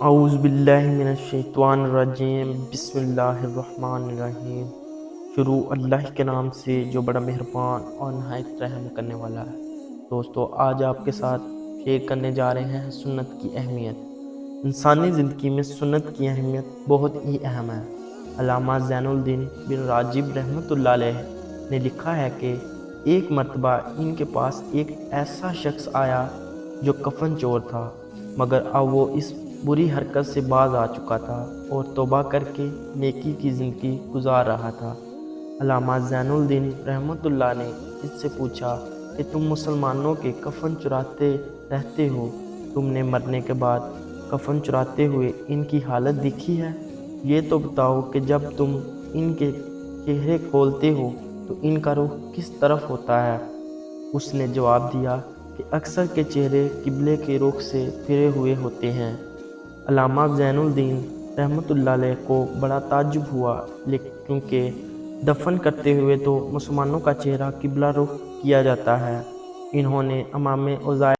اعوذ باللہ من الشیطان الرجیم، بسم اللہ الرحمن الرحیم۔ شروع اللہ کے نام سے جو بڑا مہربان اور نہایت رحم کرنے والا ہے۔ دوستو، آج آپ کے ساتھ شیئر کرنے جا رہے ہیں سنت کی اہمیت۔ انسانی زندگی میں سنت کی اہمیت بہت ہی اہم ہے۔ علامہ زین الدین بن راجب رحمۃ اللہ علیہ نے لکھا ہے کہ ایک مرتبہ ان کے پاس ایک ایسا شخص آیا جو کفن چور تھا، مگر اب وہ اس بری حرکت سے باز آ چکا تھا اور توبہ کر کے نیکی کی زندگی گزار رہا تھا۔ علامہ زین الدین رحمۃ اللہ نے اس سے پوچھا کہ تم مسلمانوں کے کفن چراتے رہتے ہو، تم نے مرنے کے بعد کفن چراتے ہوئے ان کی حالت دیکھی ہے؟ یہ تو بتاؤ کہ جب تم ان کے چہرے کھولتے ہو تو ان کا رخ کس طرف ہوتا ہے؟ اس نے جواب دیا کہ اکثر کے چہرے قبلے کے رخ سے پھرے ہوئے ہوتے ہیں۔ علامہ زین الدین رحمۃ اللہ علیہ کو بڑا تعجب ہوا، کیونکہ دفن کرتے ہوئے تو مسلمانوں کا چہرہ قبلہ رخ کیا جاتا ہے۔ انہوں نے امام اوزاعی